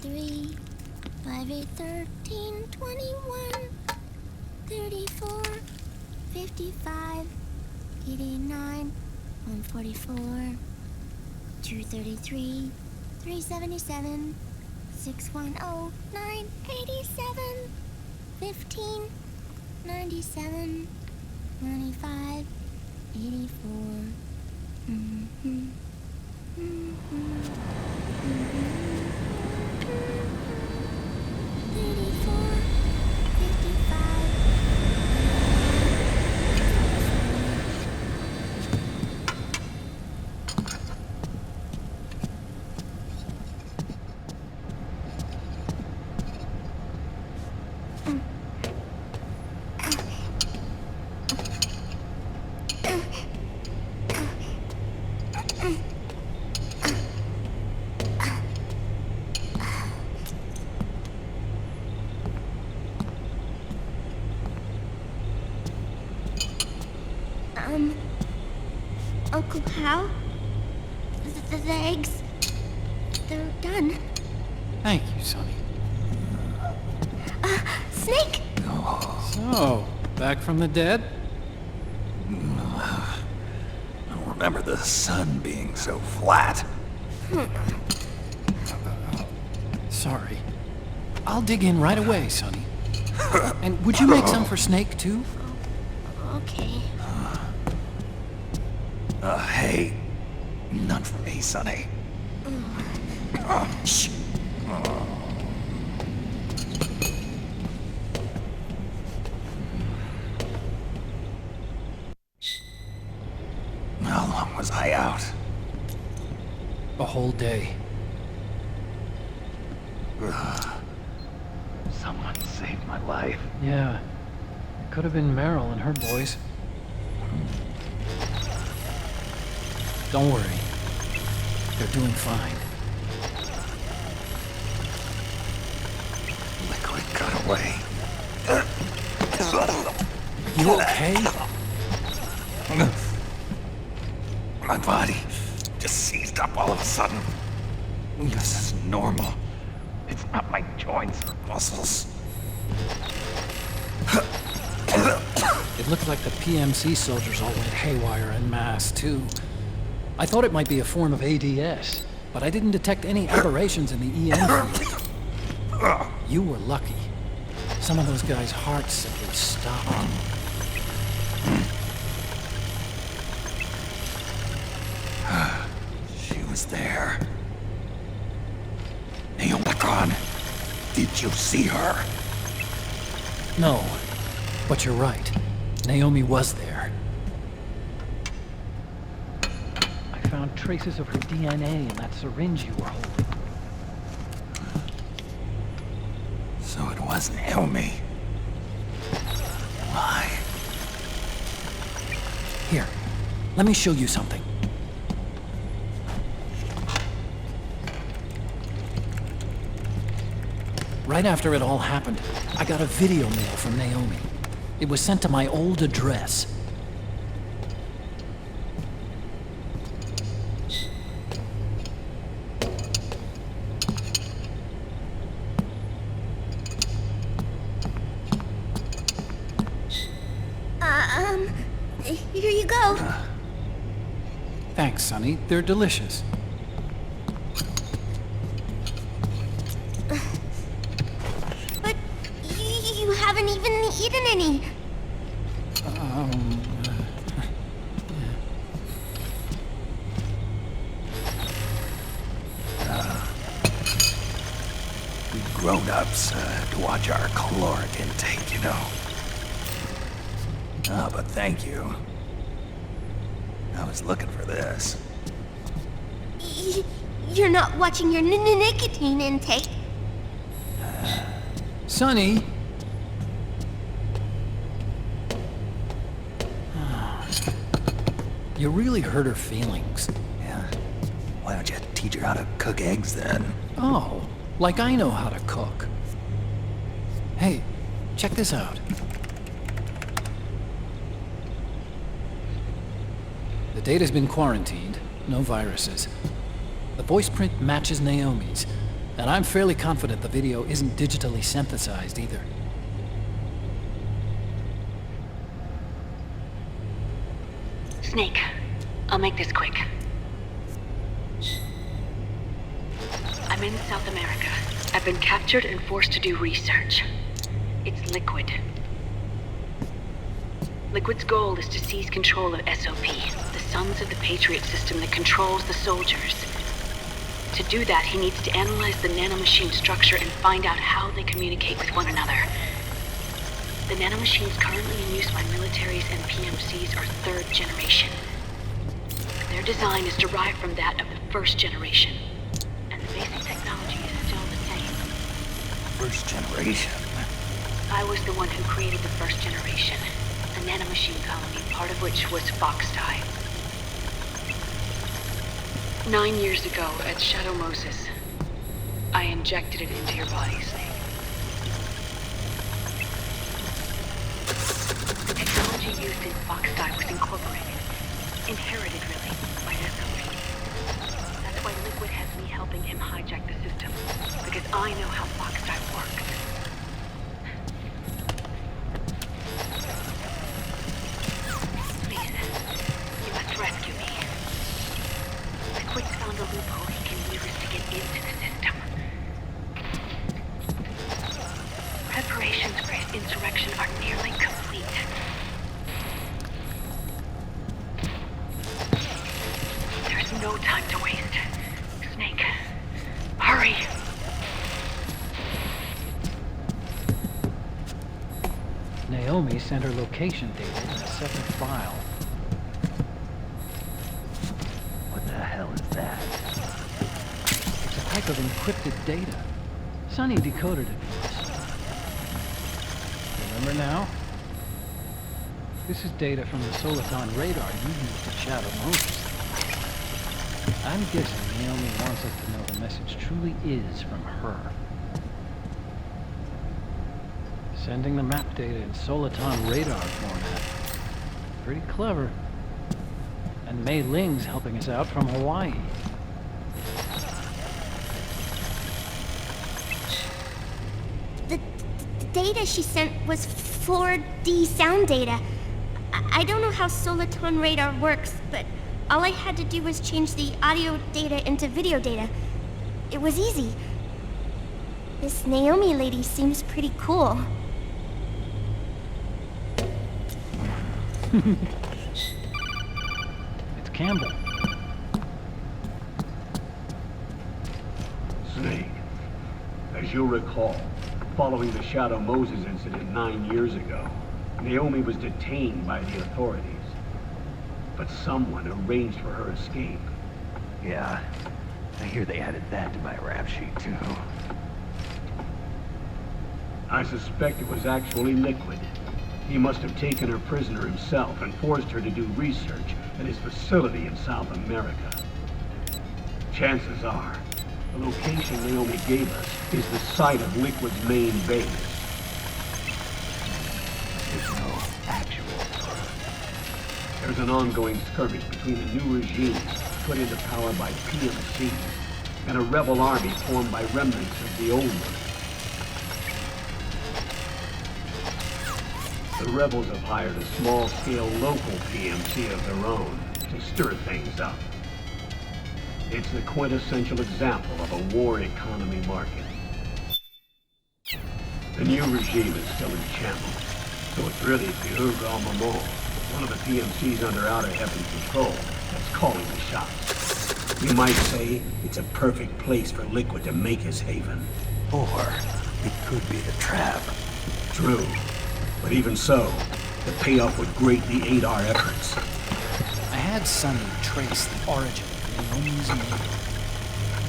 3, 5, 8, 13, 21, 34, 55, 89, 144, 233, 377, 610, 987, 15, 97, 95, 84. Uncle Hal? The eggs, they're done. Thank you, Sonny. Snake! So, back from the dead? I don't remember the sun being so flat. Sorry. I'll dig in right away, Sonny. And would you make some for Snake, too? Okay. Hey, none for me, Sonny. Shh. How long was I out? A whole day. Someone saved my life. Yeah. It could have been Meryl and her boys. Don't worry. They're doing fine. Liquid got away. You okay? My body just seized up all of a sudden. This is normal. It's not my joints or muscles. It looked like the PMC soldiers all went haywire en masse, too. I thought it might be a form of ADS, but I didn't detect any aberrations in the EM field. You were lucky. Some of those guys' hearts simply stopped. She was there. Naomi, did you see her? No, but you're right. Naomi was there. I found traces of her DNA in that syringe you were holding. So it was Naomi. Why? Here, let me show you something. Right after it all happened, I got a video mail from Naomi. It was sent to my old address. Here you go. Thanks, Sonny. They're delicious. But you haven't even eaten any. We grown-ups to watch our caloric intake, you know. But thank you. I was looking for this. You're not watching your nicotine intake. Sonny! You really hurt her feelings. Yeah. Why don't you teach her how to cook eggs then? Oh, like I know how to cook. Hey, check this out. The data's been quarantined, no viruses. The voice print matches Naomi's, And I'm fairly confident the video isn't digitally synthesized either. Snake, I'll make this quick. I'm in South America. I've been captured and forced to do research. It's Liquid. Liquid's goal is to seize control of SOP, the Sons of the Patriot system that controls the soldiers. To do that, he needs to analyze the nanomachine structure and find out how they communicate with one another. The nanomachines currently in use by militaries and PMCs are third generation. Their design is derived from that of the first generation, and the basic technology is still the same. First generation. I was the one who created the first generation, a nanomachine colony, part of which was Foxdie. 9 years ago, at Shadow Moses, I injected it into your body, Snake. The technology used in Foxdie was incorporated, inherited really, by SOP. That's why Liquid has me helping him hijack the system, because I know how Foxdie works. Please, you must rescue me. Liquid's found a loophole he can use to get into the system. Preparations for his insurrection are nearly complete. There's no time to waste. Snake, hurry! Naomi sent her location data in a separate file. What the hell is that? It's a type of encrypted data. Sonny decoded it for us. Remember now? This is data from the Soliton radar you used at Shadow Moses. I'm guessing Naomi wants us to know the message truly is from her. Sending the map data in Soliton radar format. Pretty clever. And Mei Ling's helping us out from Hawaii. The data she sent was 4D sound data. I don't know how Soliton radar works, but all I had to do was change the audio data into video data. It was easy. This Naomi lady seems pretty cool. It's Campbell. Snake, as you'll recall, following the Shadow Moses incident 9 years ago, Naomi was detained by the authorities. But someone arranged for her escape. Yeah, I hear they added that to my rap sheet, too. I suspect it was actually Liquid. He must have taken her prisoner himself and forced her to do research at his facility in South America. Chances are, the location Naomi gave us is the site of Liquid's main base. There's no actual proof. There's an ongoing skirmish between the new regime put into power by PMC and a rebel army formed by remnants of the old one. The rebels have hired a small-scale local PMC of their own to stir things up. It's the quintessential example of a war economy market. The new regime is still in shambles, so it's really Pure Almamo, one of the PMCs under Outer Heaven's control, that's calling the shots. You might say it's a perfect place for Liquid to make his haven. Or it could be the trap. True. But even so, the payoff would greatly aid our efforts. I had Sonny trace the origin of Naomi's name.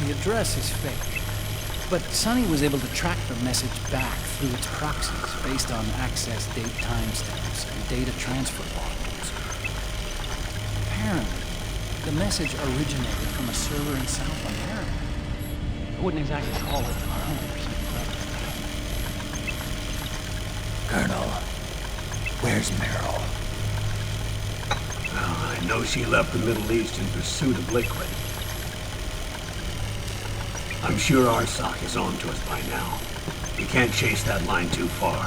The address is fake, but Sonny was able to track the message back through its proxies based on access date timestamps and data transfer logs. Apparently, the message originated from a server in South America. I wouldn't exactly call it 100% clever. Colonel, where's Meryl? Well, I know she left the Middle East in pursuit of Liquid. I'm sure our sock is on to us by now. You can't chase that line too far.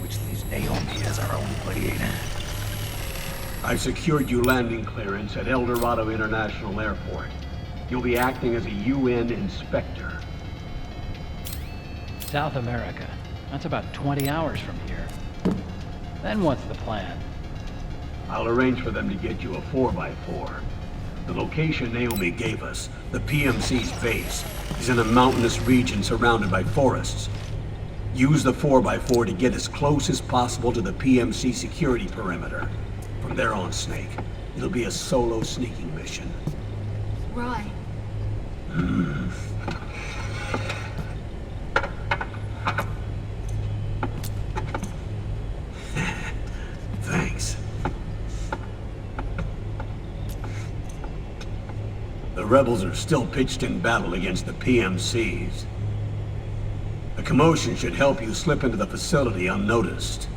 Which leaves Naomi as our only lead. I've secured you landing clearance at El Dorado International Airport. You'll be acting as a UN inspector. South America. That's about 20 hours from here. Then what's the plan? I'll arrange for them to get you a 4x4. The location Naomi gave us, the PMC's base, is in a mountainous region surrounded by forests. Use the 4x4 to get as close as possible to the PMC security perimeter. From there on, Snake, it'll be a solo sneaking mission. Right. Thanks. The rebels are still pitched in battle against the PMCs. The commotion should help you slip into the facility unnoticed.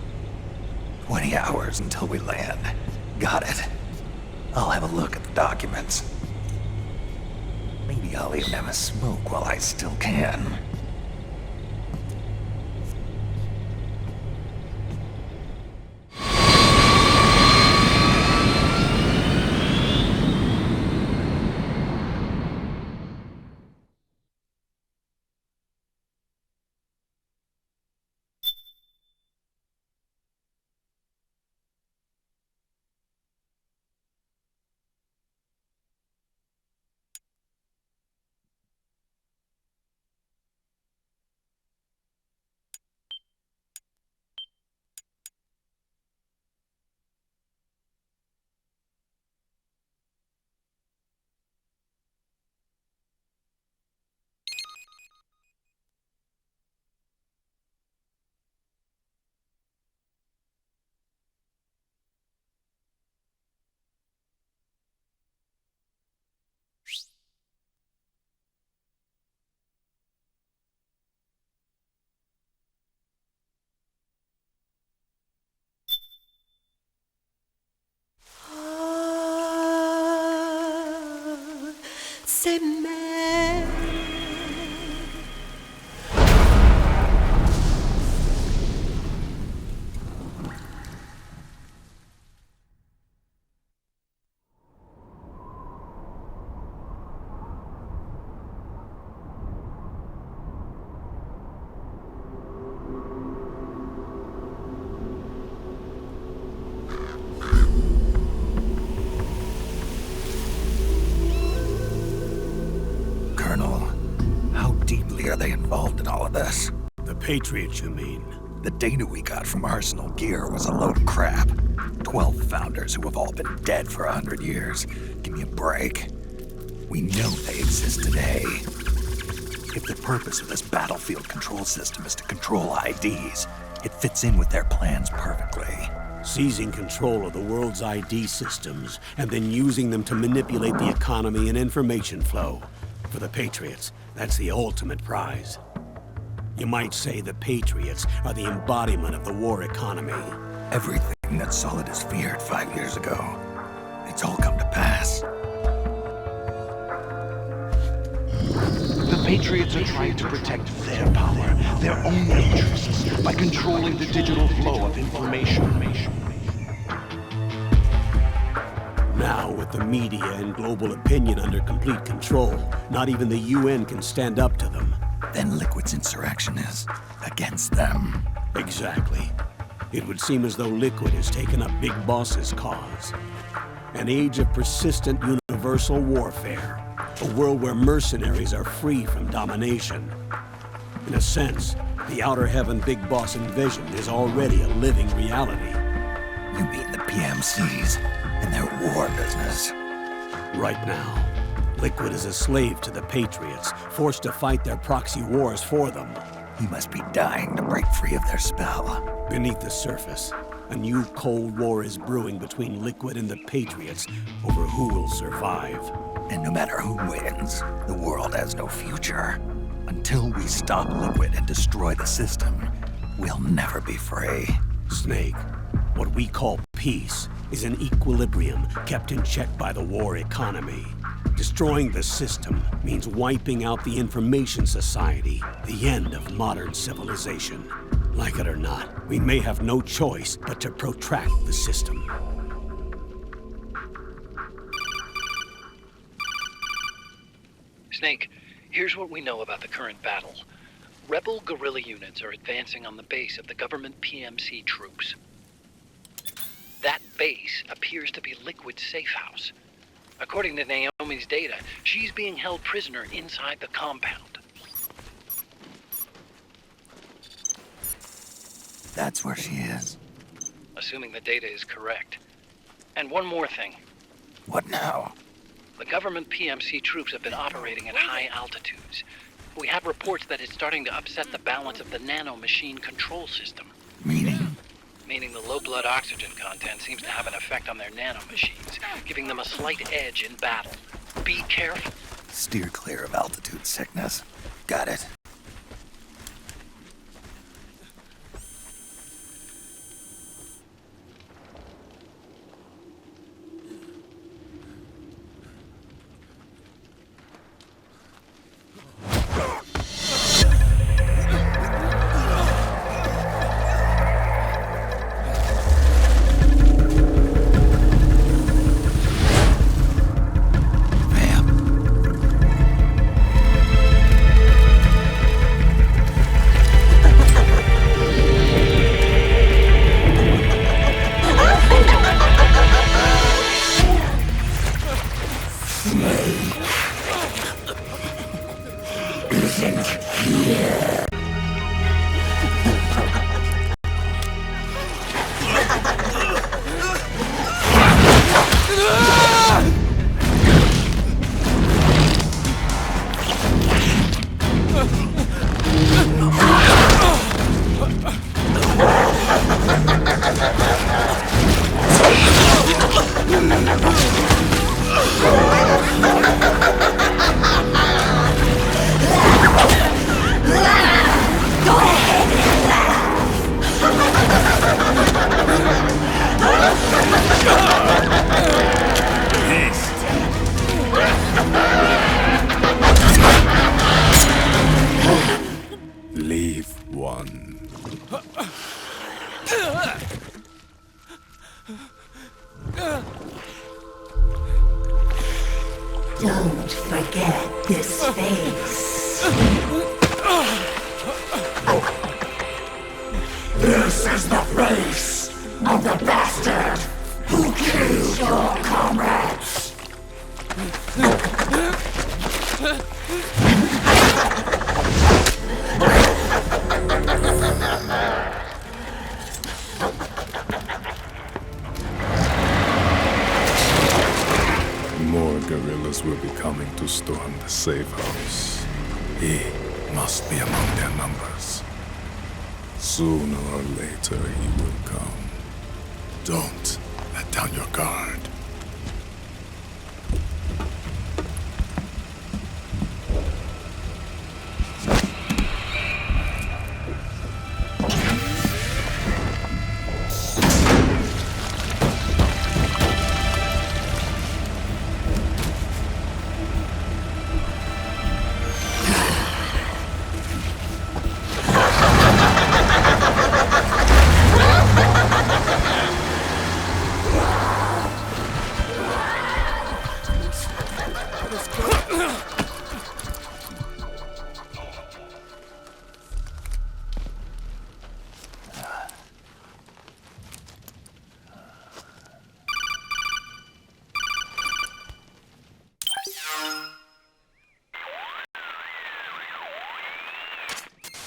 20 hours until we land. Got it. I'll have a look at the documents. Maybe I'll even have a smoke while I still can. C'est même. Are they involved in all of this? The Patriots, you mean? The data we got from Arsenal Gear was a load of crap. 12 founders who have all been dead for 100 years. Give me a break. We know they exist today. If the purpose of this battlefield control system is to control IDs, it fits in with their plans perfectly. Seizing control of the world's ID systems and then using them to manipulate the economy and information flow. For the Patriots, that's the ultimate prize. You might say the Patriots are the embodiment of the war economy. Everything that Solidus feared 5 years ago, it's all come to pass. The Patriots are trying to protect their power, their own interests, by controlling the digital flow of information. Now, with the media and global opinion under complete control, not even the UN can stand up to them. Then Liquid's insurrection is against them. Exactly. It would seem as though Liquid has taken up Big Boss's cause. An age of persistent universal warfare. A world where mercenaries are free from domination. In a sense, the Outer Heaven Big Boss invasion is already a living reality. You mean the PMCs and their war business? Right now, Liquid is a slave to the Patriots, forced to fight their proxy wars for them. He must be dying to break free of their spell. Beneath the surface, a new Cold War is brewing between Liquid and the Patriots over who will survive. And no matter who wins, the world has no future. Until we stop Liquid and destroy the system, we'll never be free. Snake, What we call peace is an equilibrium kept in check by the war economy. Destroying the system means wiping out the information society, the end of modern civilization. Like it or not, we may have no choice but to protract the system. Snake, here's what we know about the current battle. Rebel guerrilla units are advancing on the base of the government PMC troops. That base appears to be Liquid's safe house. According to Naomi's data, she's being held prisoner inside the compound. That's where she is. Assuming the data is correct. And one more thing. What now? The government PMC troops have been operating at high altitudes. We have reports that it's starting to upset the balance of the nano-machine control system. Meaning? Meaning the low blood oxygen content seems to have an effect on their nano-machines, giving them a slight edge in battle. Be careful. Steer clear of altitude sickness. Got it. Leave one. Don't forget this face. This is the face of the bastard who killed your comrades. More guerrillas will be coming to storm the safe house. He must be among their numbers. Sooner or later he will come. Don't let down your guard.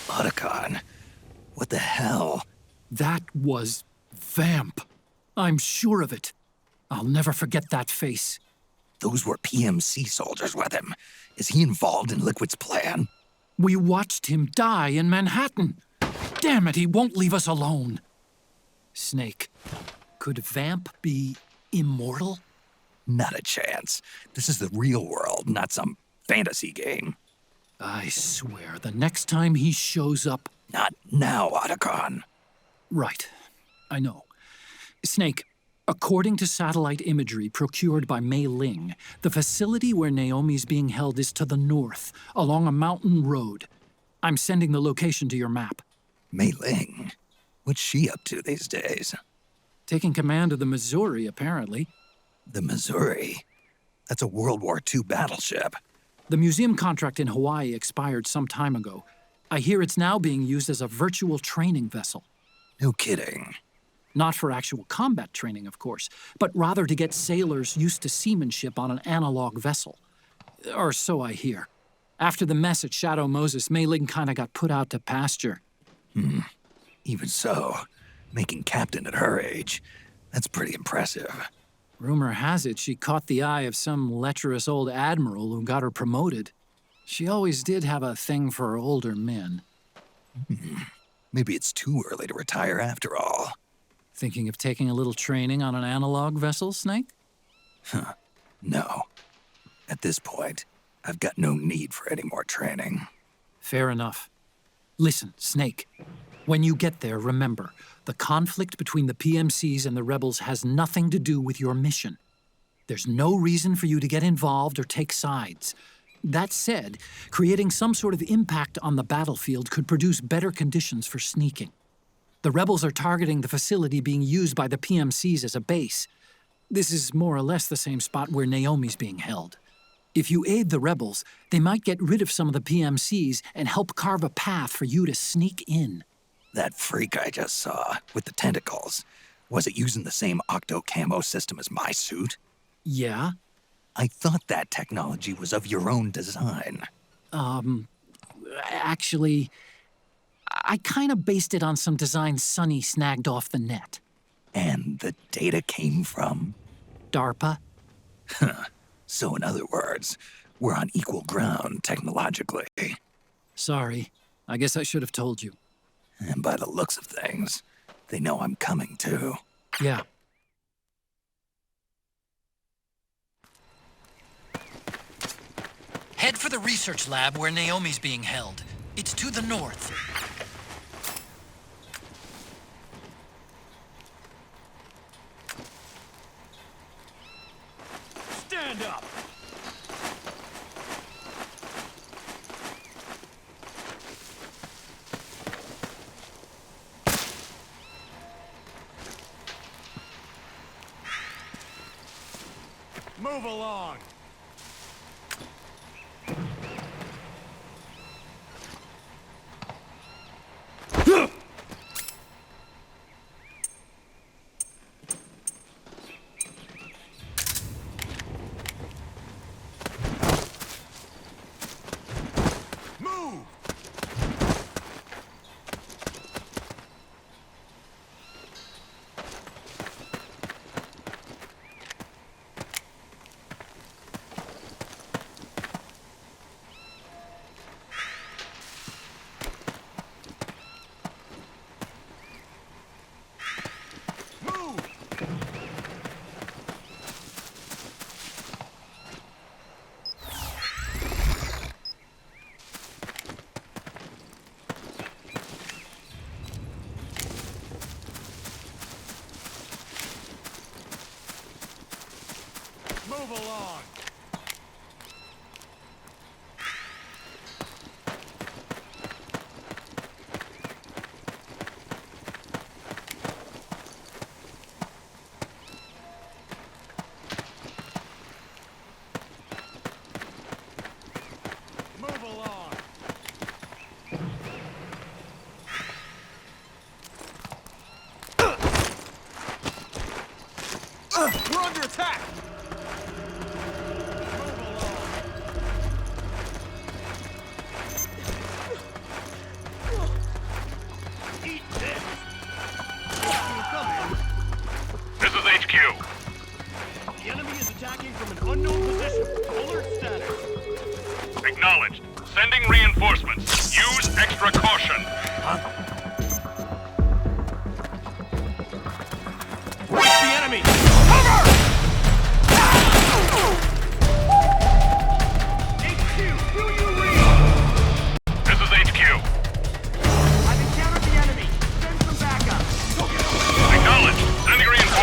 Otacon, what the hell? That was Vamp. I'm sure of it. I'll never forget that face. Those were PMC soldiers with him. Is he involved in Liquid's plan? We watched him die in Manhattan. Damn it, he won't leave us alone. Snake, could Vamp be immortal? Not a chance. This is the real world, not some fantasy game. I swear, the next time he shows up... Not now, Otacon. Right. I know. Snake, according to satellite imagery procured by Mei Ling, the facility where Naomi's being held is to the north, along a mountain road. I'm sending the location to your map. Mei Ling? What's she up to these days? Taking command of the Missouri, apparently. The Missouri? That's a World War II battleship. The museum contract in Hawaii expired some time ago. I hear it's now being used as a virtual training vessel. No kidding. Not for actual combat training, of course, but rather to get sailors used to seamanship on an analog vessel. Or so I hear. After the mess at Shadow Moses, Mei Ling kinda got put out to pasture. Even so, making captain at her age, that's pretty impressive. Rumor has it she caught the eye of some lecherous old admiral who got her promoted. She always did have a thing for older men. Maybe it's too early to retire after all. Thinking of taking a little training on an analog vessel, Snake? No. At this point, I've got no need for any more training. Fair enough. Listen, Snake. When you get there, remember, the conflict between the PMCs and the rebels has nothing to do with your mission. There's no reason for you to get involved or take sides. That said, creating some sort of impact on the battlefield could produce better conditions for sneaking. The rebels are targeting the facility being used by the PMCs as a base. This is more or less the same spot where Naomi's being held. If you aid the rebels, they might get rid of some of the PMCs and help carve a path for you to sneak in. That freak I just saw, with the tentacles, was it using the same octo-camo system as my suit? Yeah? I thought that technology was of your own design. Actually, I kinda based it on some designs Sonny snagged off the net. And the data came from? DARPA? So in other words, we're on equal ground technologically. Sorry. I guess I should have told you. And by the looks of things, they know I'm coming too. Yeah. Head for the research lab where Naomi's being held. It's to the north. Stand up! Move along! Move along! Move along! We're under attack! This is HQ. The enemy is attacking from an unknown position. Alert status. Acknowledged. Sending reinforcements. Use extra caution. Reach the enemy! Cover! HQ, do you read? This is HQ. I've encountered the enemy. Send some backup. Go get him. Acknowledged. Sending reinforcements.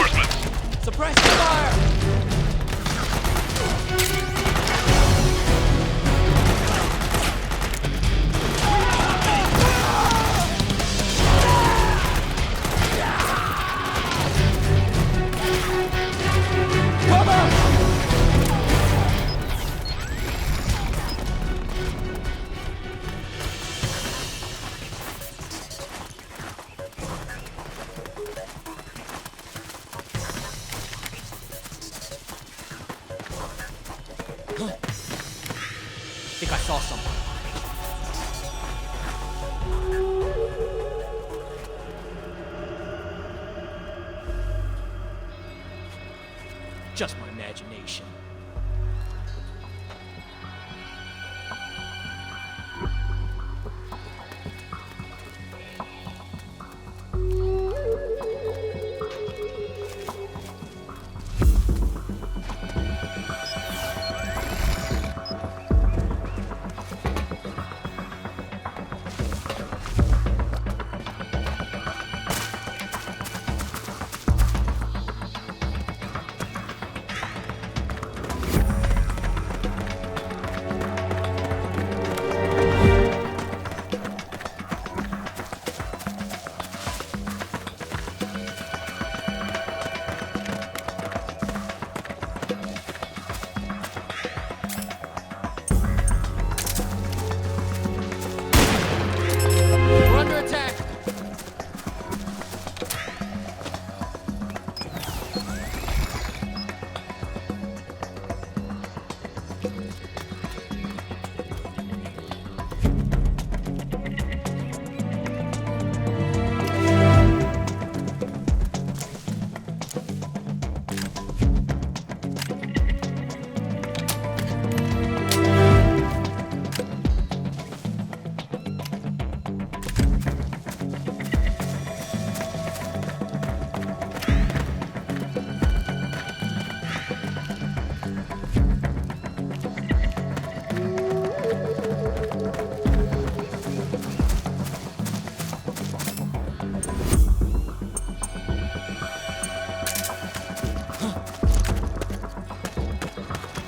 saw something. Just my imagination. We're under attack!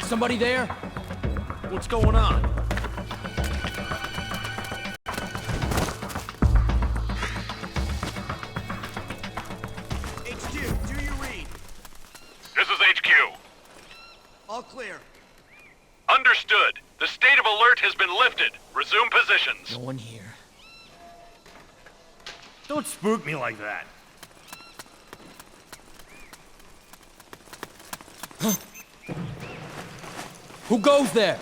Somebody there? What's going on? HQ, do you read? This is HQ. All clear. Understood. The state of alert has been lifted. Resume positions. No one here. Don't spook me like that. Who goes there?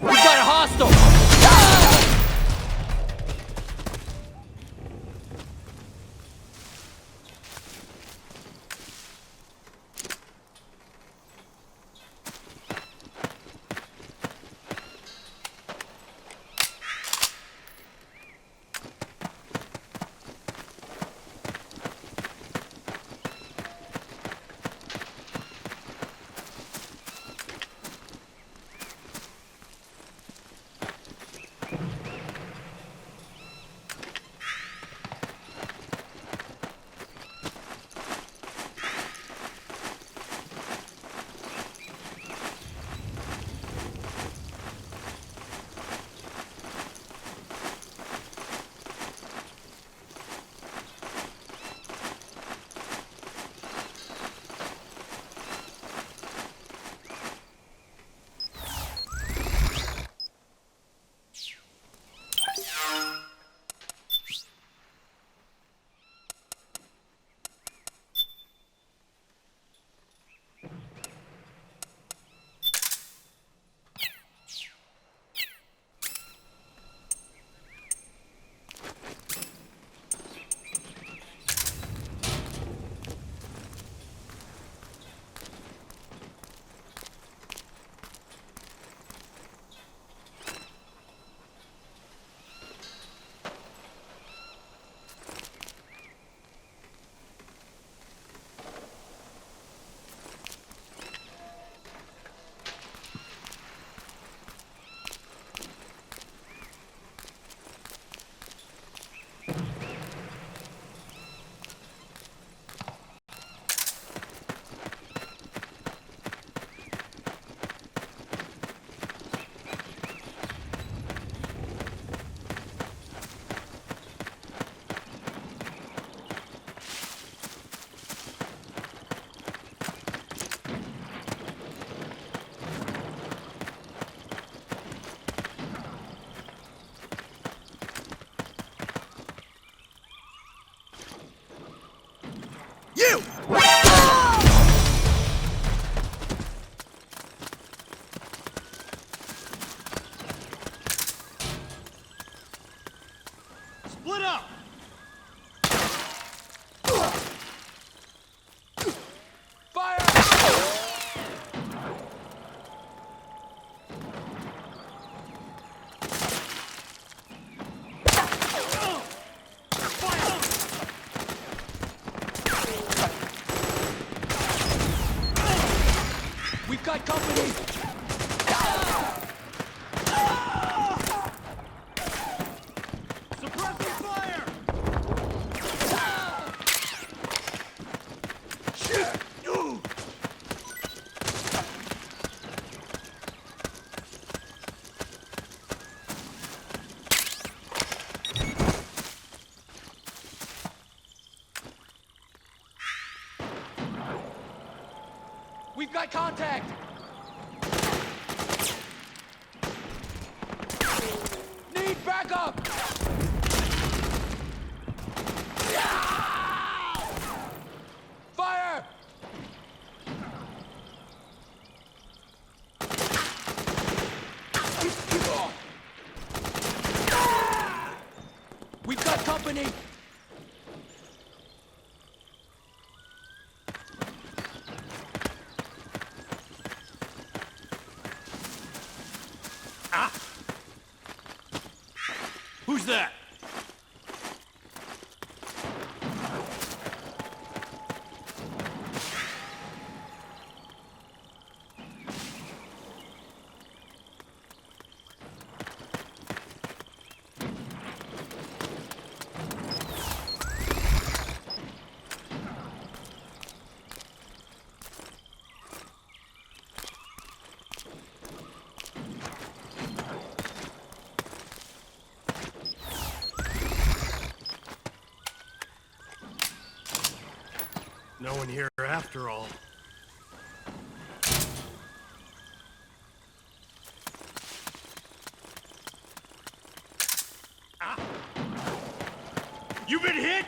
We got a hostile! Split up! We've got company! Suppressing fire! Shit! We've got contact! Need backup! Fire! We've got company! Who's that? No one here after all. Ah! You been hit?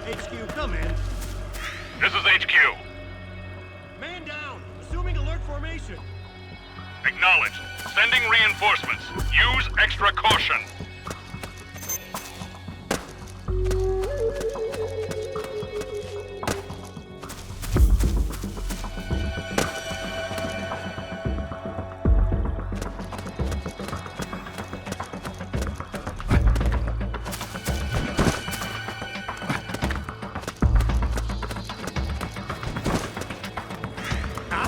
HQ, come in. This is HQ. Man down! Assuming alert formation. Acknowledged. Sending reinforcements. Use extra caution.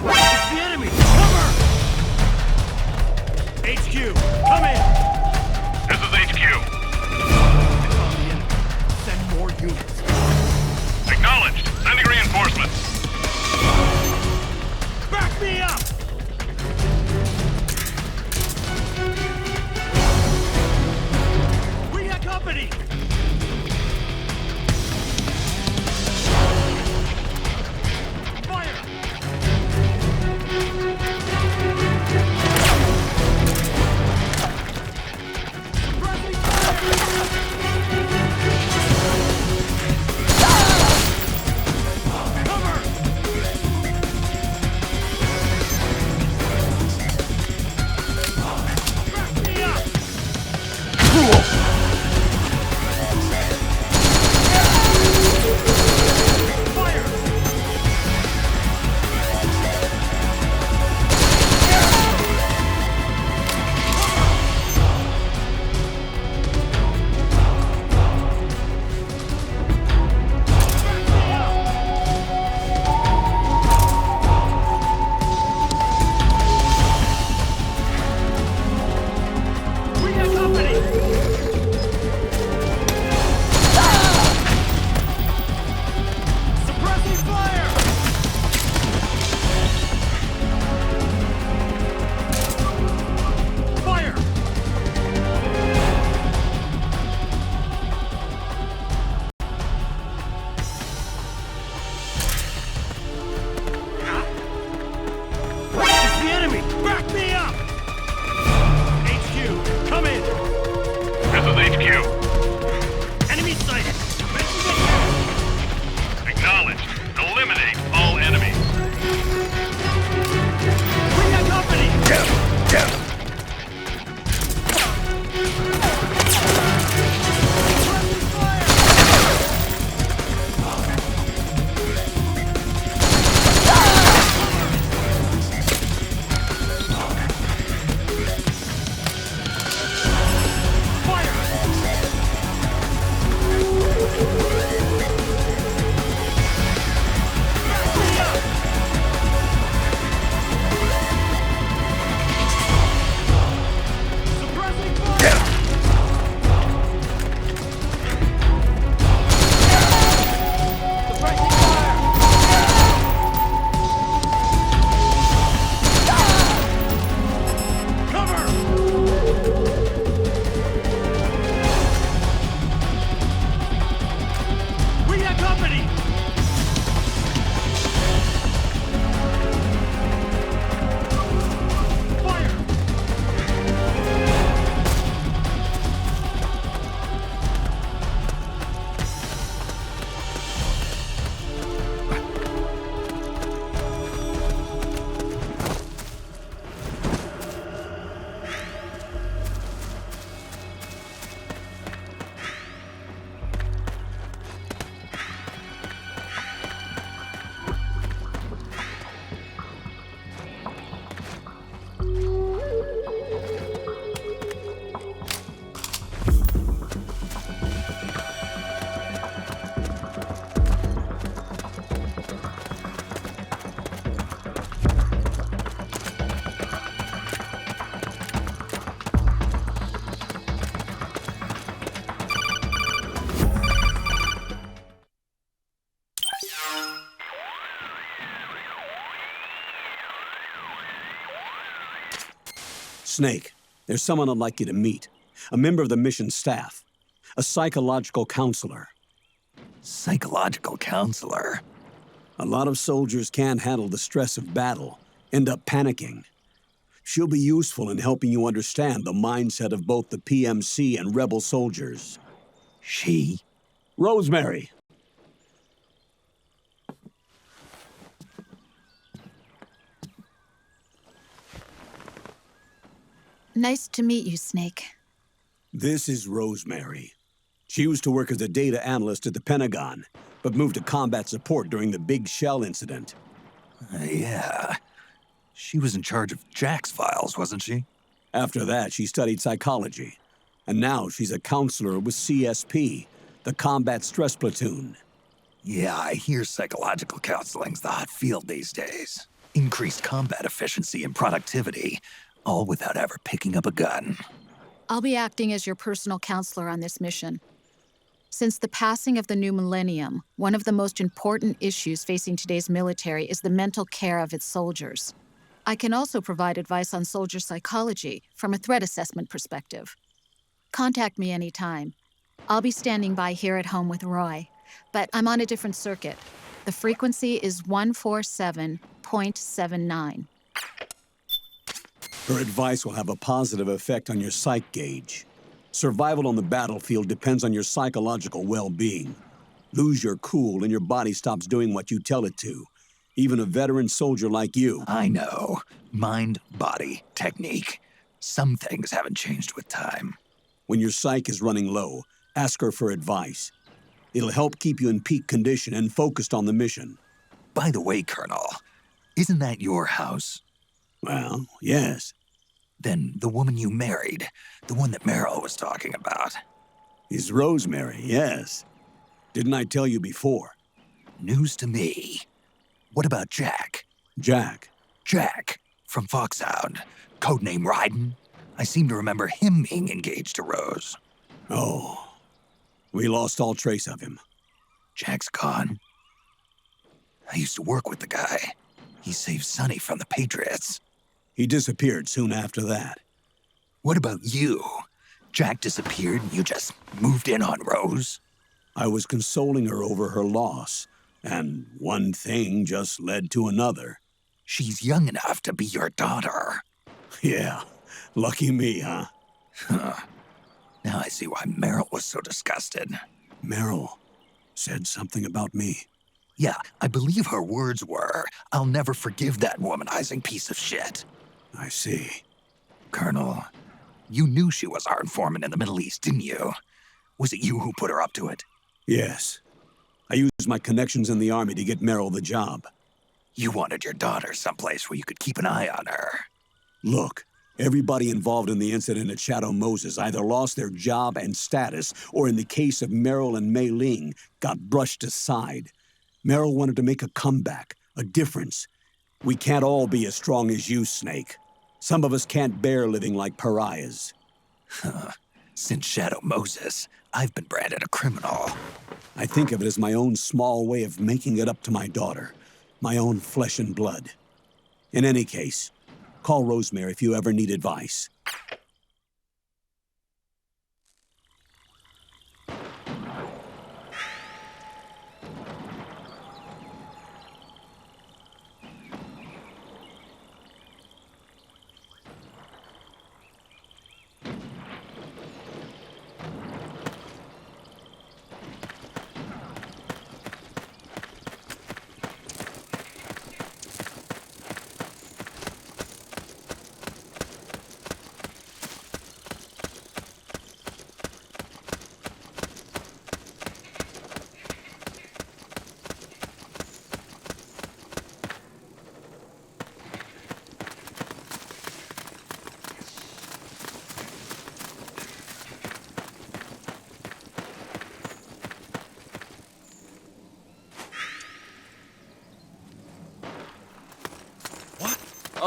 It's the enemy! Cover! HQ, come in! This is HQ. It's on the enemy. Send more units. Acknowledged. Sending reinforcements. Back me up! We got company! Fire! Snake, there's someone I'd like you to meet. A member of the mission staff. A psychological counselor. Psychological counselor? A lot of soldiers can't handle the stress of battle, end up panicking. She'll be useful in helping you understand the mindset of both the PMC and rebel soldiers. She? Rosemary. Nice to meet you, Snake. This is Rosemary. She used to work as a data analyst at the Pentagon, but moved to combat support during the Big Shell incident. Yeah. She was in charge of Jack's files, wasn't she? After that, she studied psychology. And now she's a counselor with CSP, the Combat Stress Platoon. Yeah, I hear psychological counseling's the hot field these days. Increased combat efficiency and productivity, all without ever picking up a gun. I'll be acting as your personal counselor on this mission. Since the passing of the new millennium, one of the most important issues facing today's military is the mental care of its soldiers. I can also provide advice on soldier psychology from a threat assessment perspective. Contact me anytime. I'll be standing by here at home with Roy, but I'm on a different circuit. The frequency is 147.79. Her advice will have a positive effect on your psych gauge. Survival on the battlefield depends on your psychological well-being. Lose your cool and your body stops doing what you tell it to. Even a veteran soldier like you. I know. Mind, body, technique. Some things haven't changed with time. When your psyche is running low, ask her for advice. It'll help keep you in peak condition and focused on the mission. By the way, Colonel, isn't that your house? Well, yes. Then the woman you married, the one that Meryl was talking about. Is Rosemary, yes. Didn't I tell you before? News to me. What about Jack? Jack? Jack, from Foxhound. Codename Ryden. I seem to remember him being engaged to Rose. Oh. We lost all trace of him. Jack's gone. I used to work with the guy. He saved Sonny from the Patriots. He disappeared soon after that. What about you? Jack disappeared and you just moved in on Rose? I was consoling her over her loss, and one thing just led to another. She's young enough to be your daughter. Yeah, lucky me, huh? Now I see why Meryl was so disgusted. Meryl said something about me. Yeah, I believe her words were, "I'll never forgive that womanizing piece of shit." I see. Colonel, you knew she was our informant in the Middle East, didn't you? Was it you who put her up to it? Yes. I used my connections in the Army to get Meryl the job. You wanted your daughter someplace where you could keep an eye on her. Look, everybody involved in the incident at Shadow Moses either lost their job and status, or in the case of Meryl and Mei Ling, got brushed aside. Meryl wanted to make a comeback, a difference. We can't all be as strong as you, Snake. Some of us can't bear living like pariahs. Since Shadow Moses, I've been branded a criminal. I think of it as my own small way of making it up to my daughter, my own flesh and blood. In any case, call Rosemary if you ever need advice.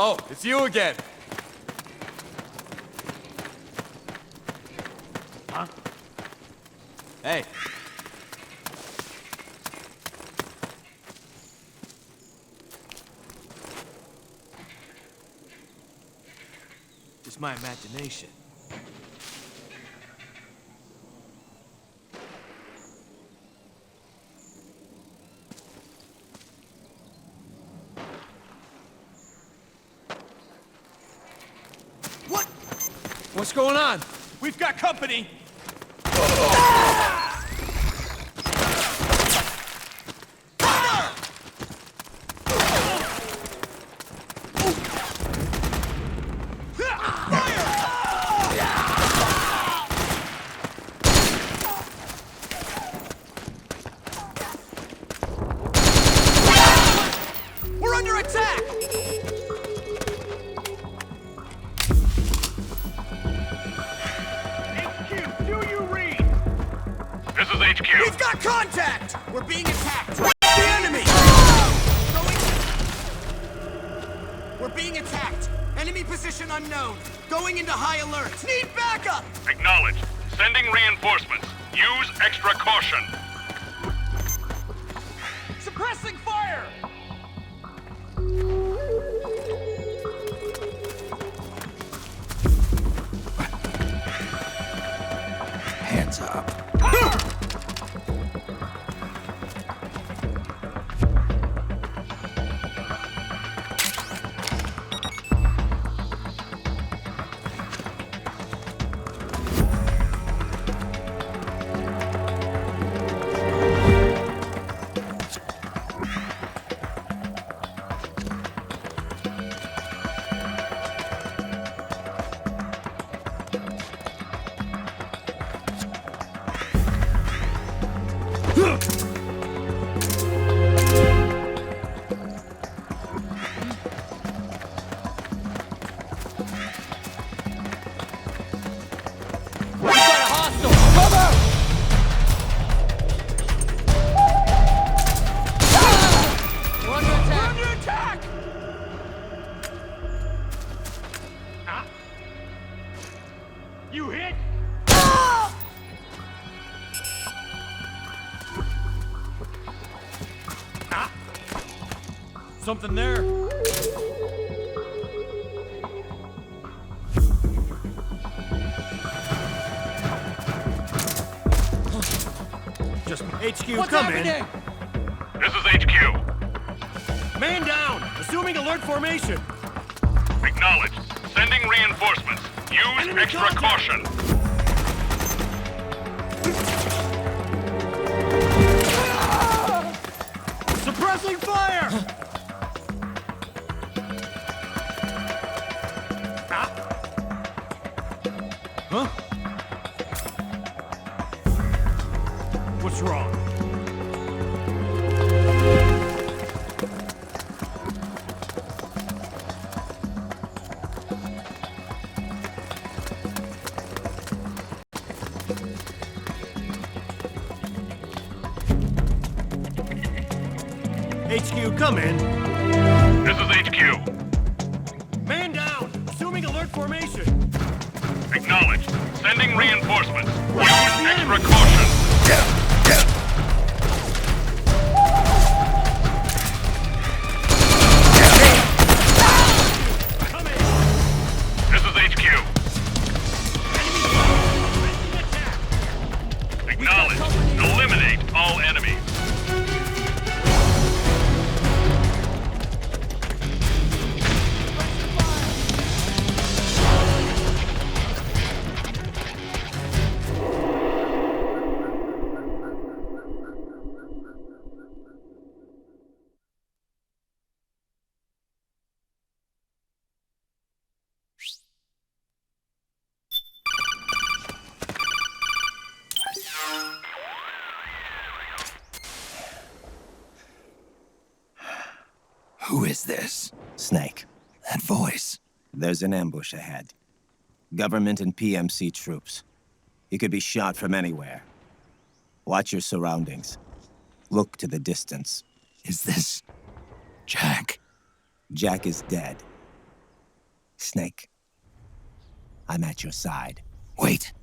Oh, it's you again. Huh? Hey. This it's my imagination. What? What's going on? We've got company! We're under attack! HQ, do you read? This is HQ. We've got contact! We're being attacked! The enemy! We're being attacked! Enemy position unknown. Going into high alert. Need backup! Acknowledged. Sending reinforcements. Use extra caution. Suppressing fire! Hands up. You hit? Something there. Just HQ, What's come happening? in. This is HQ. Man down! Assuming alert formation. Acknowledged. Sending reinforcements. Use Enemy extra contact. caution. Suppressing fire! Huh? What's wrong? HQ, come in. This is HQ. Man down! Assuming alert formation. Acknowledged. Sending reinforcements. Use extra caution. Come in! This is HQ. Acknowledged. Eliminate all enemies. Who is this? Snake. That voice. There's an ambush ahead. Government and PMC troops. You could be shot from anywhere. Watch your surroundings. Look to the distance. Is this Jack? Jack is dead. Snake. I'm at your side. Wait.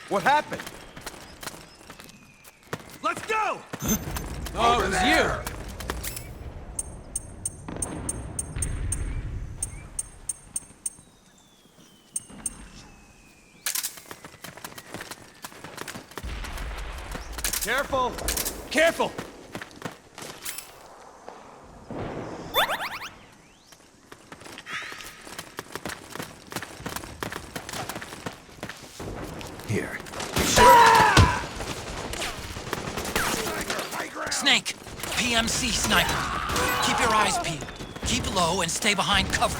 What happened? Let's go! Oh, it was you! Careful! Careful! Here. Snake! PMC sniper! Keep your eyes peeled. Keep low and stay behind cover.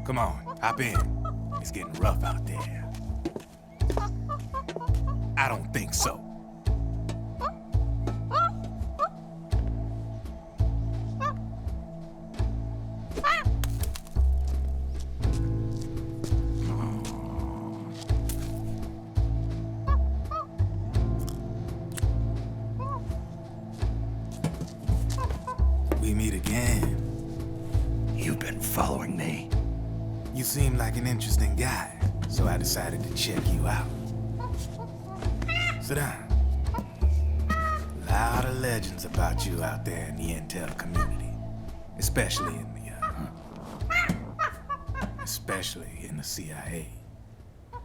Come on, hop in. It's getting rough out there. I don't think so. We meet again. You've been following me. You seem like an interesting guy, so I decided to check you out. Sit down. A lot of legends about you out there in the intel community, especially in the CIA.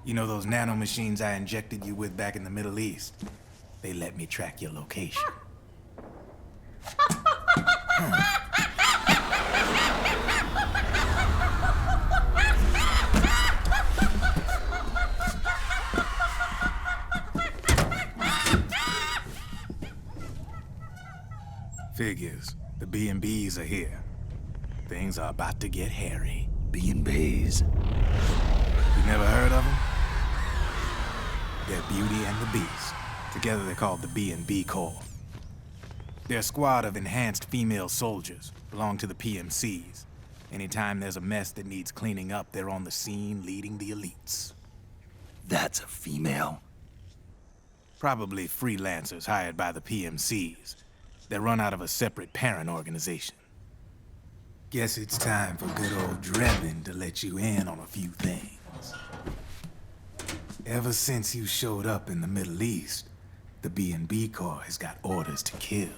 You know those nanomachines I injected you with back in the Middle East? They let me track your location. Figures. The B&Bs are here. Things are about to get hairy. B&Bs? You never heard of them? They're Beauty and the Beast. Together they're called the B&B Corps. They're a squad of enhanced female soldiers, belong to the PMCs. Anytime there's a mess that needs cleaning up, they're on the scene leading the elites. That's a female? Probably freelancers hired by the PMCs. They're run out of a separate parent organization. Guess it's time for good old Drebin to let you in on a few things. Ever since you showed up in the Middle East, the B&B Corps has got orders to kill.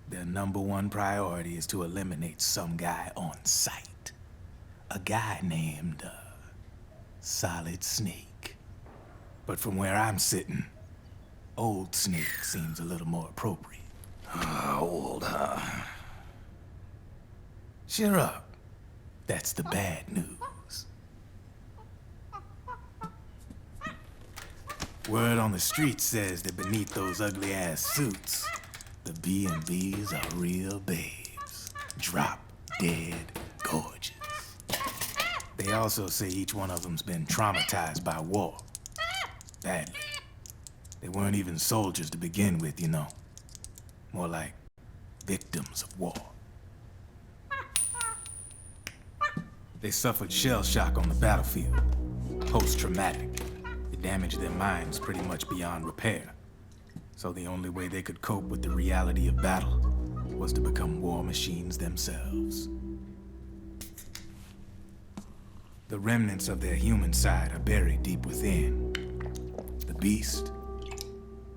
Their #1 priority is to eliminate some guy on sight. A guy named, Solid Snake. But from where I'm sitting, Old Snake seems a little more appropriate. Old, huh? Cheer up. That's the bad news. Word on the street says that beneath those ugly-ass suits, the B&Bs are real babes. Drop dead gorgeous. They also say each one of them's been traumatized by war. Badly. They weren't even soldiers to begin with, you know. More like victims of war. They suffered shell shock on the battlefield. Post-traumatic. It damaged their minds pretty much beyond repair. So the only way they could cope with the reality of battle was to become war machines themselves. The remnants of their human side are buried deep within. The beast,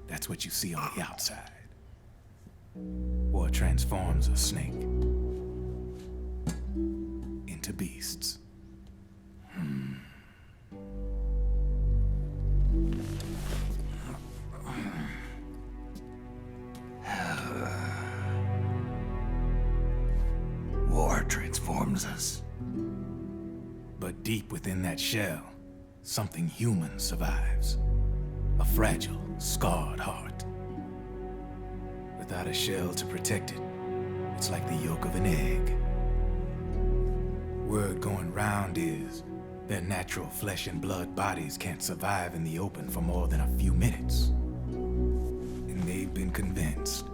that's what you see on the outside. War transforms a snake into beasts. War transforms us. But deep within that shell, something human survives. A fragile, scarred heart. Without a shell to protect it, it's like the yolk of an egg. Word going round is their natural flesh and blood bodies can't survive in the open for more than a few minutes. And they've been convinced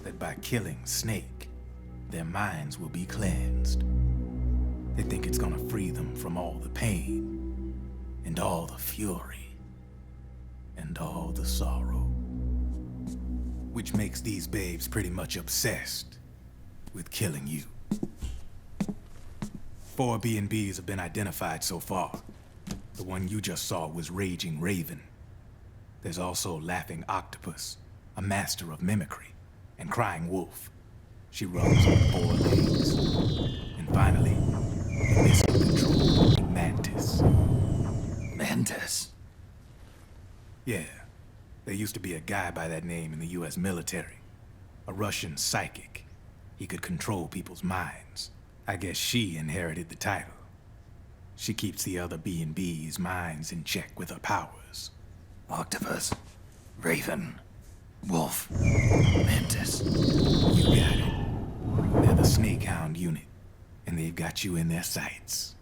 that by killing Snake, their minds will be cleansed. They think it's gonna free them from all the pain, and all the fury, and all the sorrow. Which makes these babes pretty much obsessed with killing you. 4 B&Bs have been identified so far. The one you just saw was Raging Raven. There's also Laughing Octopus, a master of mimicry, and Crying Wolf. She runs on 4 legs. And finally, the missing control Mantis. Mantis? Yeah. There used to be a guy by that name in the US military. A Russian psychic. He could control people's minds. I guess she inherited the title. She keeps the other B&B's minds in check with her powers. Octopus, Raven, Wolf, Mantis. You got it. They're the Snakehound unit, and they've got you in their sights.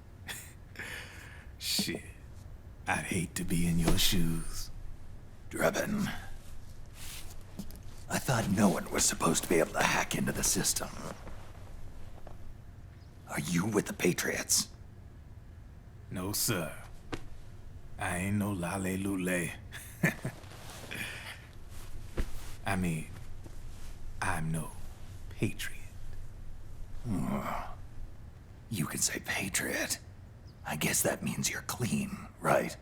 Shit. I'd hate to be in your shoes. Drebin, I thought no one was supposed to be able to hack into the system. Are you with the Patriots? No, sir. I ain't no lale-lule. I mean, I'm no patriot. You can say patriot. I guess that means you're clean, right?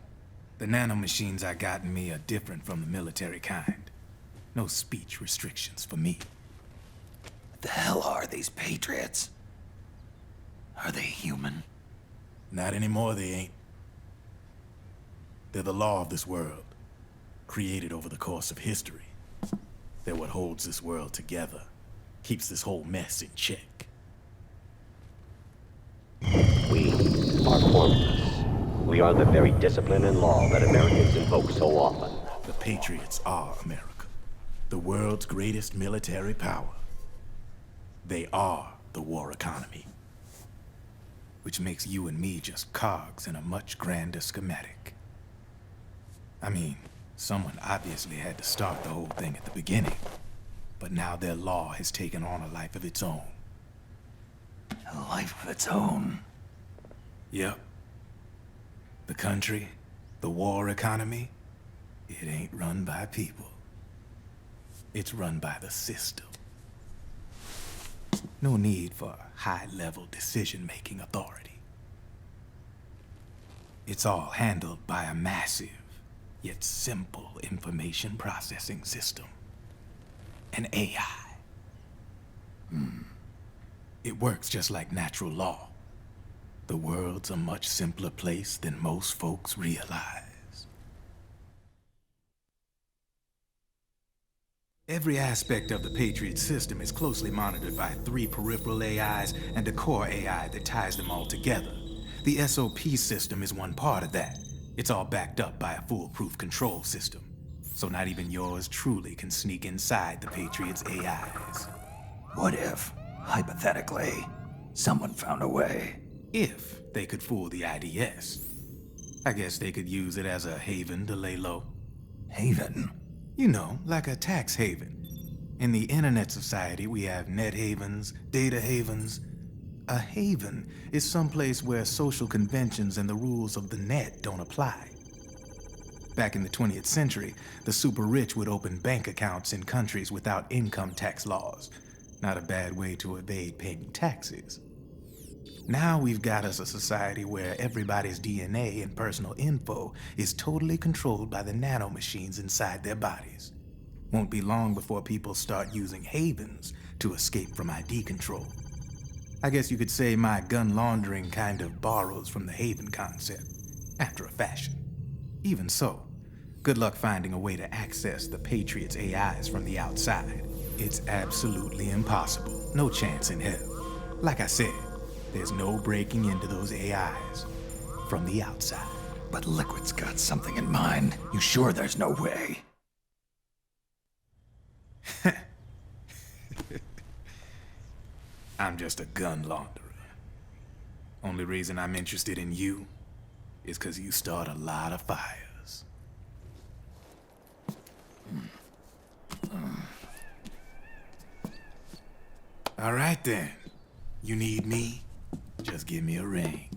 The nanomachines I got in me are different from the military kind. No speech restrictions for me. What the hell are these Patriots? Are they human? Not anymore, they ain't. They're the law of this world, created over the course of history. They're what holds this world together, keeps this whole mess in check. We are formless. We are the very discipline and law that Americans invoke so often. The Patriots are America, the world's greatest military power. They are the war economy, which makes you and me just cogs in a much grander schematic. I mean, someone obviously had to start the whole thing at the beginning, but now their law has taken on a life of its own. A life of its own? Yep. The country, the war economy, it ain't run by people. It's run by the system. No need for high-level decision-making authority. It's all handled by a massive, yet simple information processing system. An AI. It works just like natural law. The world's a much simpler place than most folks realize. Every aspect of the Patriot system is closely monitored by 3 peripheral AIs and a core AI that ties them all together. The SOP system is one part of that. It's all backed up by a foolproof control system. So not even yours truly can sneak inside the Patriots' AIs. What if, hypothetically, someone found a way? If they could fool the IDS. I guess they could use it as a haven to lay low. Haven? You know, like a tax haven. In the internet society, we have net havens, data havens. A haven is someplace where social conventions and the rules of the net don't apply. Back in the 20th century, the super rich would open bank accounts in countries without income tax laws. Not a bad way to evade paying taxes. Now we've got us a society where everybody's DNA and personal info is totally controlled by the nanomachines inside their bodies. Won't be long before people start using havens to escape from ID control. I guess you could say my gun laundering kind of borrows from the haven concept, after a fashion. Even so, good luck finding a way to access the Patriots' AIs from the outside. It's absolutely impossible. No chance in hell. Like I said, there's no breaking into those AIs from the outside. But Liquid's got something in mind. You sure there's no way? I'm just a gun launderer. Only reason I'm interested in you is because you start a lot of fires. All right then. You need me? Just give me a ring.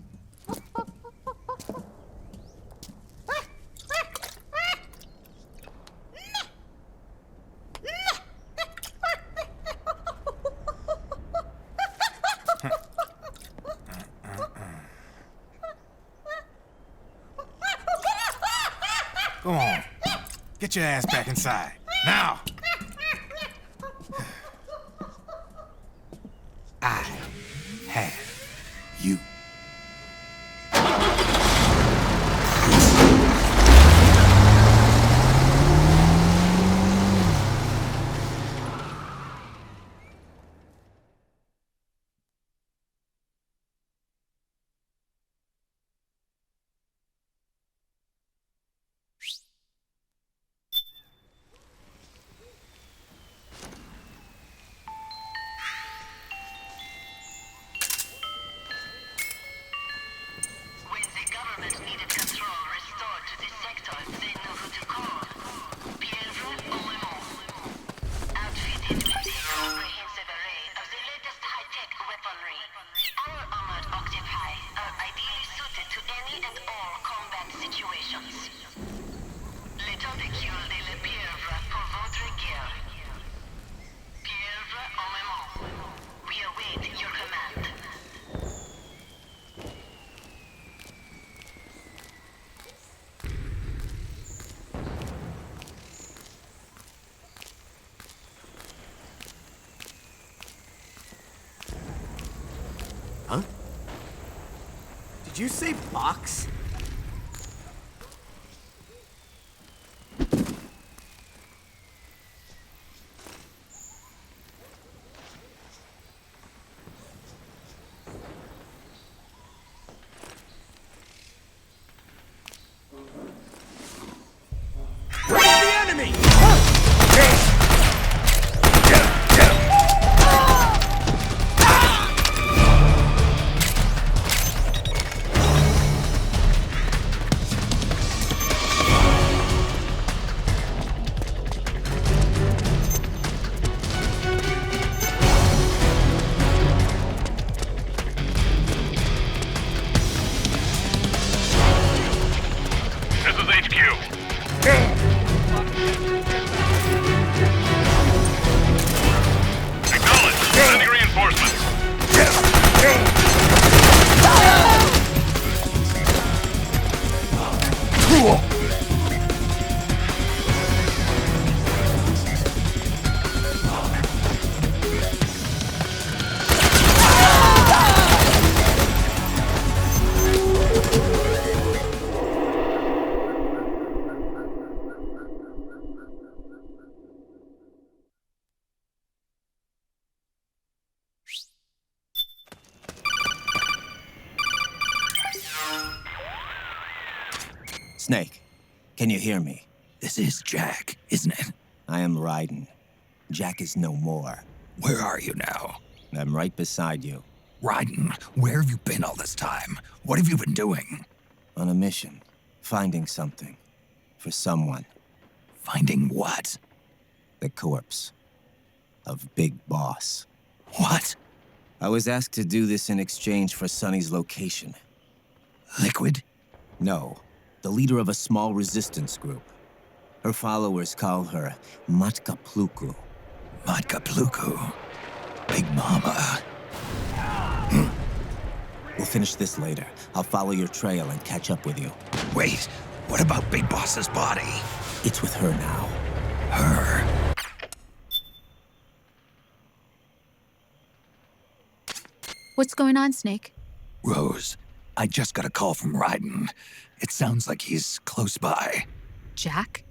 Go on. Get your ass back inside. Now! I have you. you say box? Where's the enemy? This is HQ. Acknowledge. Sending reinforcements. Snake, can you hear me? This is Jack, isn't it? I am Raiden. Jack is no more. Where are you now? I'm right beside you. Raiden, where have you been all this time? What have you been doing? On a mission. Finding something. For someone. Finding what? The corpse. Of Big Boss. What? I was asked to do this in exchange for Sonny's location. Liquid? No. The leader of a small resistance group. Her followers call her Matka Pluku. Matka Pluku? Big Mama. We'll finish this later. I'll follow your trail and catch up with you. Wait, what about Big Boss's body? It's with her now. Her? What's going on, Snake? Rose, I just got a call from Raiden. It sounds like he's close by. Jack?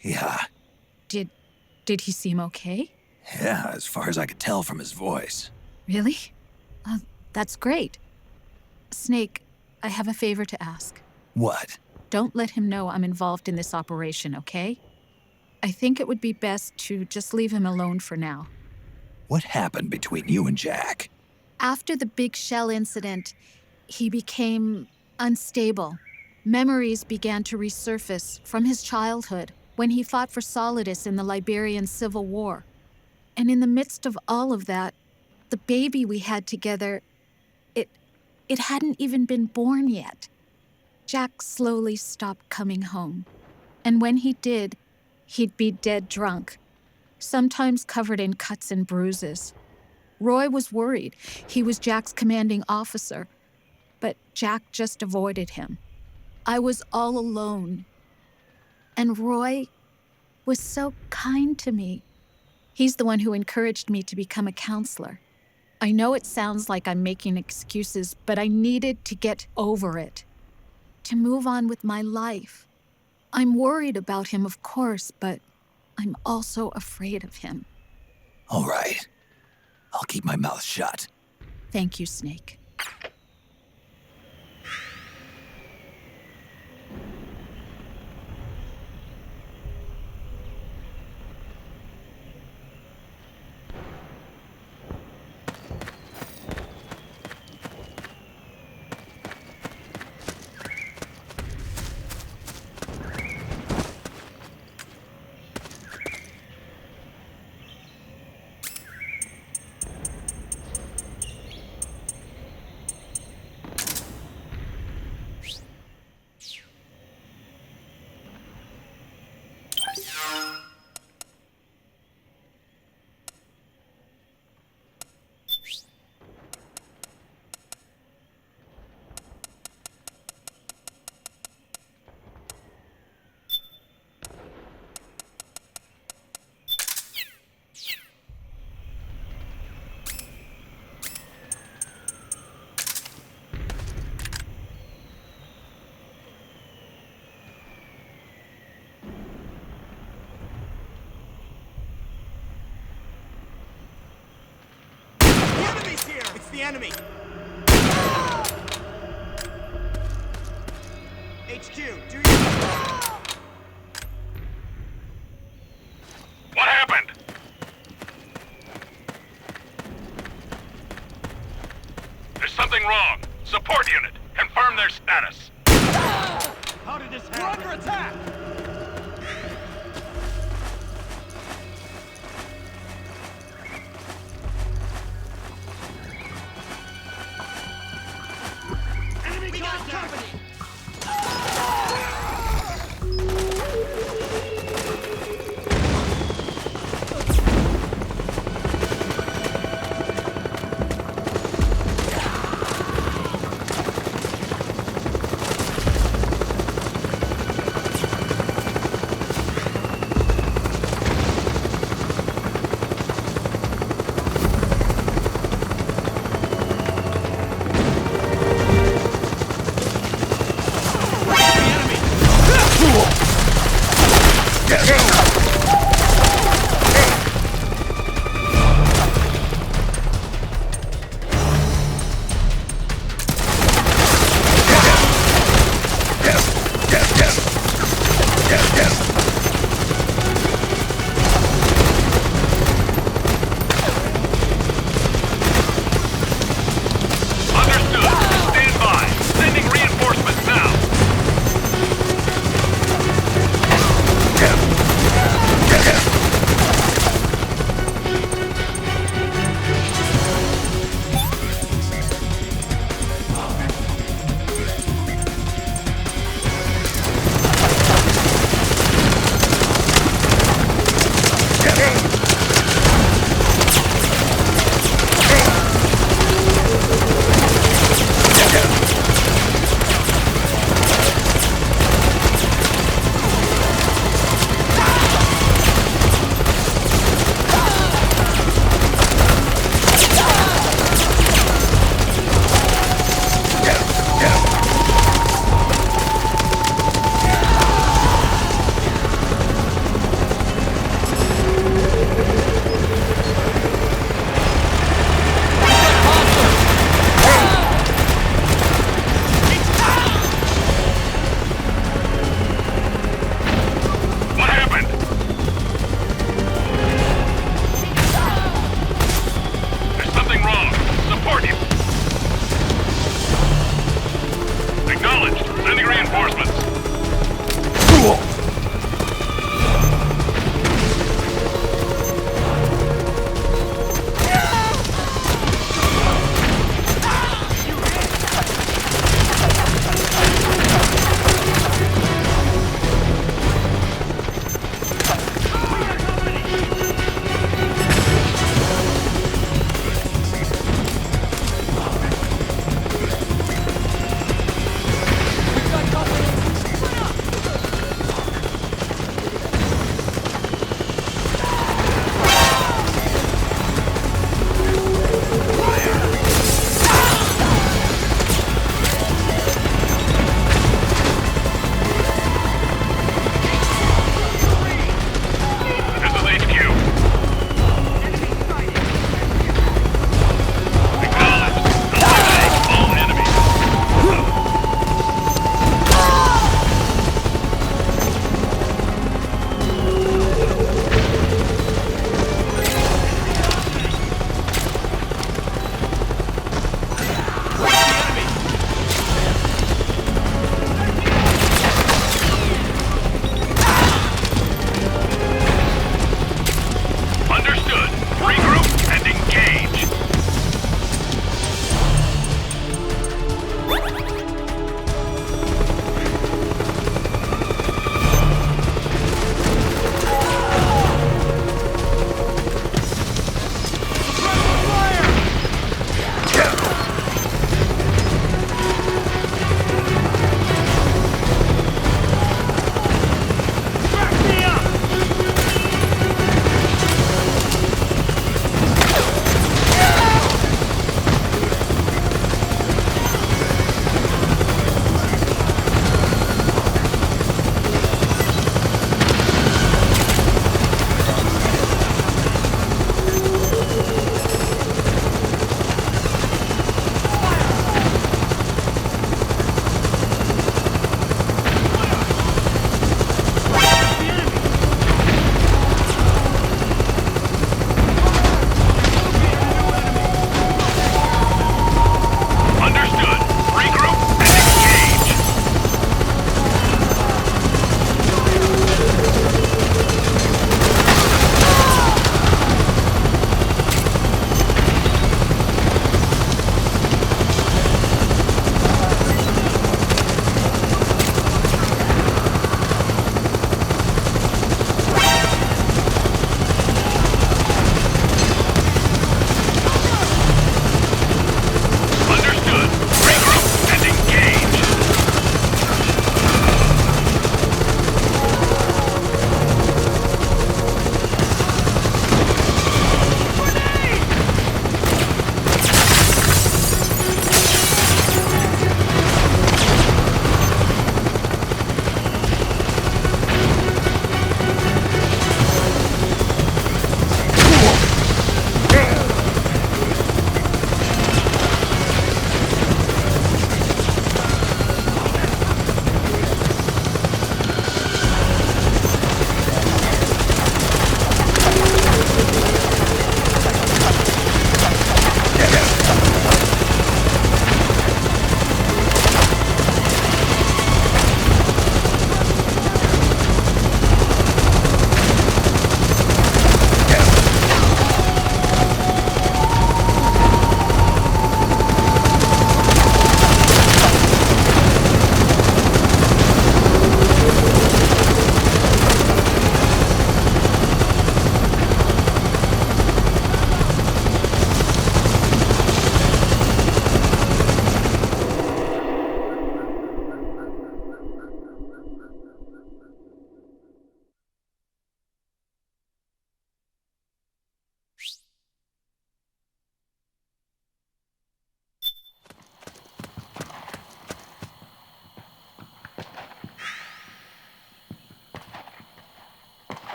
Yeah. Did he seem okay? Yeah, as far as I could tell from his voice. Really? That's great. Snake, I have a favor to ask. What? Don't let him know I'm involved in this operation, okay? I think it would be best to just leave him alone for now. What happened between you and Jack? After the Big Shell incident, he became unstable. Memories began to resurface from his childhood when he fought for Solidus in the Liberian Civil War. And in the midst of all of that, the baby we had together, it hadn't even been born yet. Jack slowly stopped coming home. And when he did, he'd be dead drunk, sometimes covered in cuts and bruises. Roy was worried. He was Jack's commanding officer, but Jack just avoided him. I was all alone. And Roy was so kind to me. He's the one who encouraged me to become a counselor. I know it sounds like I'm making excuses, but I needed to get over it, to move on with my life. I'm worried about him, of course, but I'm also afraid of him. All right. I'll keep my mouth shut. Thank you, Snake. the enemy. HQ, do you... What happened? There's something wrong. Support unit, confirm their status. How did this happen? We're under attack! We got company! Get him!